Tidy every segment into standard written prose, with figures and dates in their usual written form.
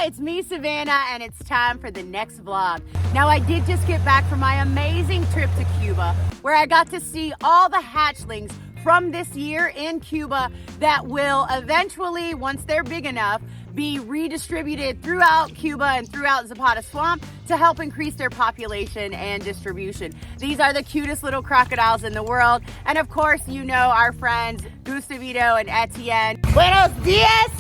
it's me, Savannah, and it's time for the next vlog. Now, I did just get back from my amazing trip to Cuba, where I got to see all the hatchlings from this year in Cuba that will eventually, once they're big enough, be redistributed throughout Cuba and throughout Zapata Swamp to help increase their population and distribution. These are the cutest little crocodiles in the world. And of course, you know our friends, Gustavito and Etienne. Buenos dias!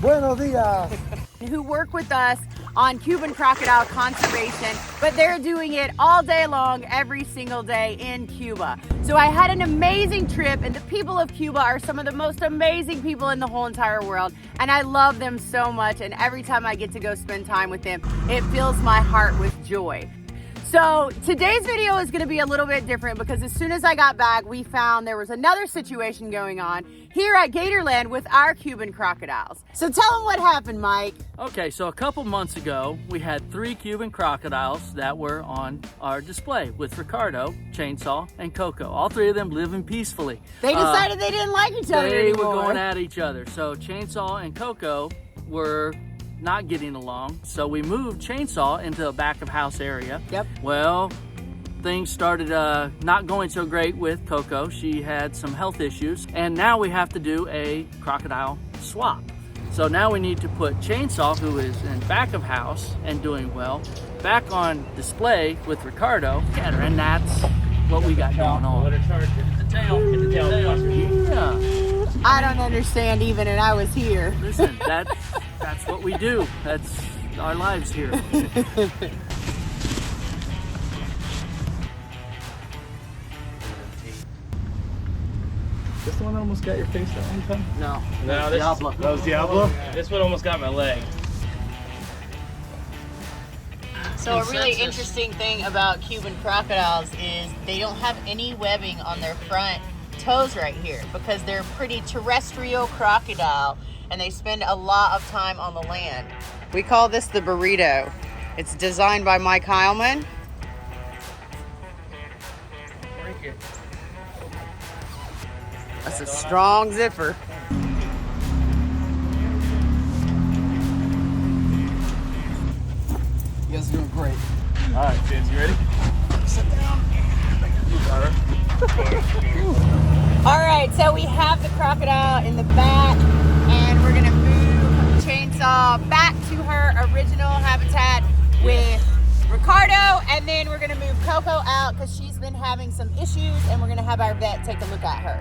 Buenos dias! Who work with us on Cuban crocodile conservation, but they're doing it all day long, every single day in Cuba. So I had an amazing trip, and the people of Cuba are some of the most amazing people in the whole entire world, and I love them so much, and every time I get to go spend time with them, it fills my heart with joy. So today's video is going to be a little bit different because as soon as I got back, we found there was another situation going on here at Gatorland with our Cuban crocodiles. So tell them what happened, Mike. Okay, so a couple months ago, we had 3 Cuban crocodiles that were on our display with Ricardo, Chainsaw, and Coco. All 3 of them living peacefully. They decided they didn't like each other They anymore. were going at each other. So Chainsaw and Coco were not getting along. So we moved Chainsaw into the back of house area. Yep. Well, things started not going so great with Coco. She had some health issues, and now we have to do a crocodile swap. So now we need to put Chainsaw, who is in back of house and doing well, back on display with Ricardo, and that's what we got going on. Let her charge it. The tail. Hit the tail. Yeah. I don't understand even, and I was here. Listen, that's what we do. That's our lives here. This the one that almost got your face that one time? No. No, this Diablo. That was Diablo? This one almost got my leg. So a really interesting thing about Cuban crocodiles is they don't have any webbing on their front toes right here because they're a pretty terrestrial crocodile and they spend a lot of time on the land. We call this the burrito. It's designed by Mike Heilman. Break it. That's a strong zipper. You guys are doing great. All right, kids, you ready? Sit down. You got her. All right, so we have the crocodile in the back and we're gonna move Chainsaw back to her original habitat with Ricardo, and then we're gonna move Coco out because she's been having some issues and we're gonna have our vet take a look at her.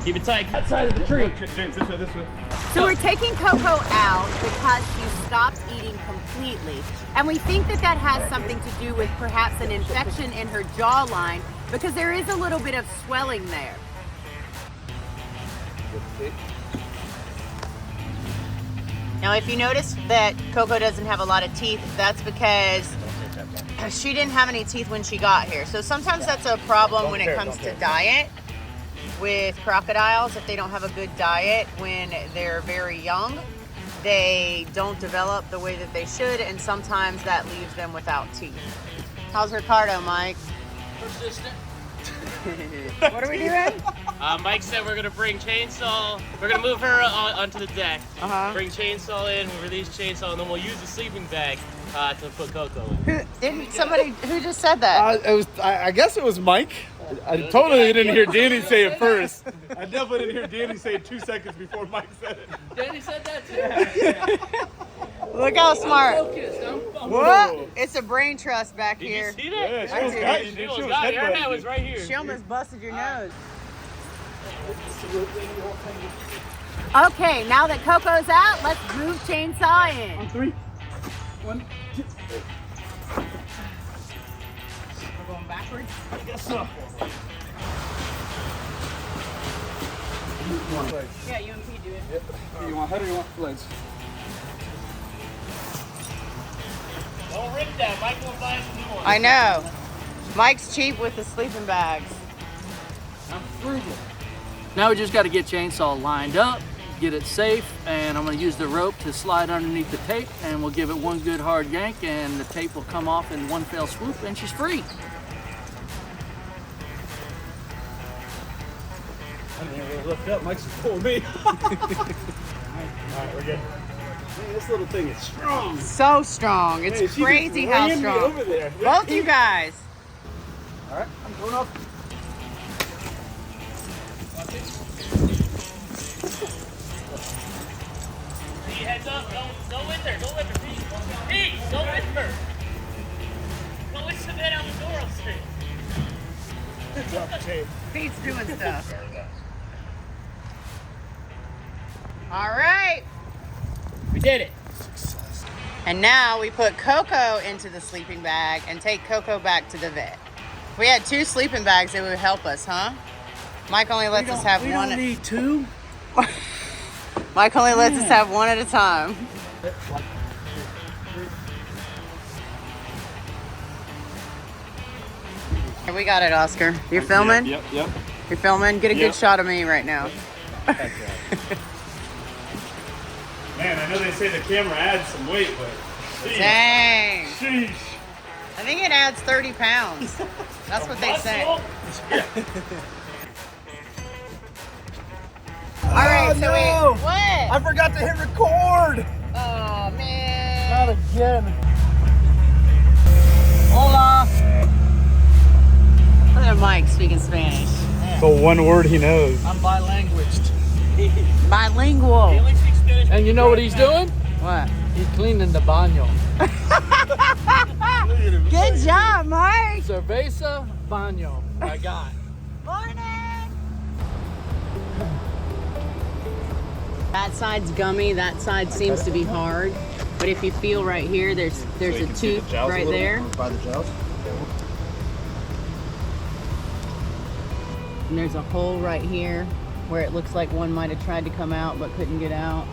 Keep it tight. That side of the tree. James, this way, this way. So we're taking Coco out because she stopped eating completely. And we think that that has something to do with perhaps an infection in her jawline because there is a little bit of swelling there. Now, if you notice that Coco doesn't have a lot of teeth, that's because she didn't have any teeth when she got here. So sometimes that's a problem when it comes to diet with crocodiles. If they don't have a good diet when they're very young, they don't develop the way that they should, and sometimes that leaves them without teeth. How's Ricardo, Mike? Persistent. What are we doing? Mike said we're gonna bring Chainsaw. We're gonna move her onto the deck. Bring Chainsaw in, release Chainsaw, and then we'll use the sleeping bag to put Coco in. Who just said that? I guess it was Mike. I totally didn't hear Danny say it first. I definitely didn't hear Danny say it 2 seconds before Mike said it. Danny said that too. Look how smart. I'm What? It's a brain trust back Did here. you see that? Yeah, she almost got you. She She almost was got it. Her headbutting head was you. right here. She almost busted your nose. Absolutely. Okay, now that Coco's out, let's move Chainsaw in. On 3. 1, 2. We're going backwards. I guess so. Yeah, you and Pete do it. Yep. You want head or you want legs? Don't rip that. Mike will buy us a new one. I know. Mike's cheap with the sleeping bags. I'm frugal. Now we just got to get Chainsaw lined up, get it safe, and I'm going to use the rope to slide underneath the tape, and we'll give it one good hard yank, and the tape will come off in one fell swoop, and she's free. I didn't really lift up. Mike's just pulling me. All right, we're good. Man, this little thing is strong. So strong. It's Man, she crazy just how ran me strong. over there. Both you guys. All right, I'm going up. Pete, heads up. Don't whisper. Don't whisper. Pete, don't whisper. Don't whisper that out the door upstairs. Pete's doing stuff. All right. We did it. And now we put Coco into the sleeping bag and take Coco back to the vet. If we had 2 sleeping bags, it would help us, huh? Mike only lets us have one. We don't need 2. Mike only lets us have one at a time. Here, we got it, Oscar. You're filming? Yep. You're filming? Get a good Yep. shot of me right now. Man, I know they say the camera adds some weight, but sheesh. Dang. Sheesh. I think it adds 30 pounds. That's what they say. All right, so no. what? I forgot to hit record. Oh, man. Not again. Hola. Look at Mike speaking Spanish. The one word he knows. I'm bilanguaged. Bilingual. And you know what he's doing? What? He's cleaning the baño. Good job, Mike. Cerveza baño. I got. Morning. That side's gummy. That side seems to be hard. But if you feel right here, there's a tooth right there. By the jaws. And there's a hole right here where it looks like one might have tried to come out but couldn't get out.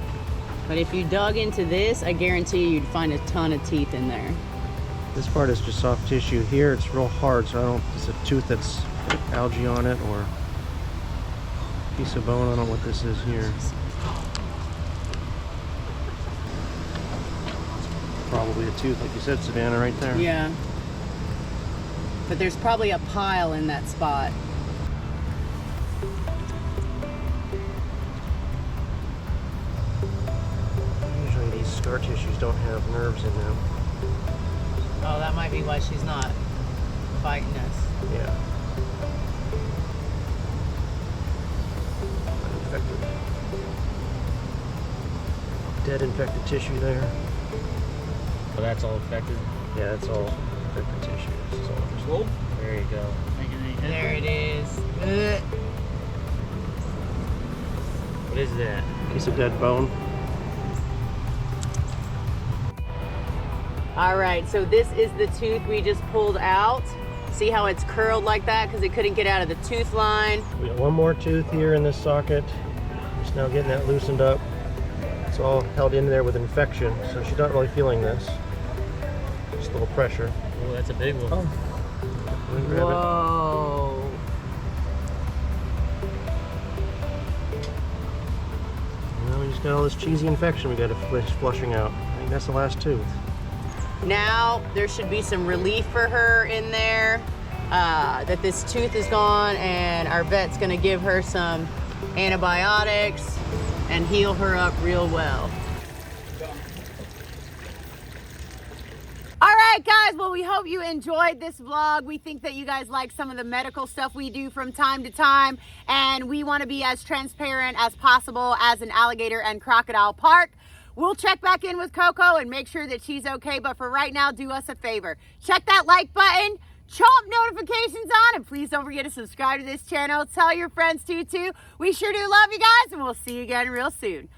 But if you dug into this, I guarantee you'd find a ton of teeth in there. This part is just soft tissue. Here it's real hard, so I don't know if it's a tooth that's algae on it or a piece of bone. I don't know what this is here. Probably a tooth, like you said, Savannah, right there. Yeah. But there's probably a pile in that spot. Usually these scar tissues don't have nerves in them. Oh, that might be why she's not biting us. Yeah. Infected. Dead infected tissue there. Oh, that's all infected. Yeah, that's all infected tissue. So There you go. There it is. What is that? piece of dead bone. All right, so this is the tooth we just pulled out. See how it's curled like that because it couldn't get out of the tooth line. We got one more tooth here in this socket. Just now getting that loosened up. It's all held in there with infection, so she's not really feeling this. Just a little pressure. Oh, that's a big one. Go and grab it. Whoa. Well, we just got all this cheesy infection we got to finish flushing out. I think that's the last tooth. Now there should be some relief for her in there, that this tooth is gone, and our vet's gonna give her some antibiotics and heal her up real well. All right, guys, well, we hope you enjoyed this vlog. We think that you guys like some of the medical stuff we do from time to time, and we want to be as transparent as possible as an alligator and crocodile park. We'll check back in with Coco and make sure that she's okay, but for right now, do us a favor. Check that like button, chomp notifications on, and please don't forget to subscribe to this channel. Tell your friends too. We sure do love you guys, and we'll see you again real soon.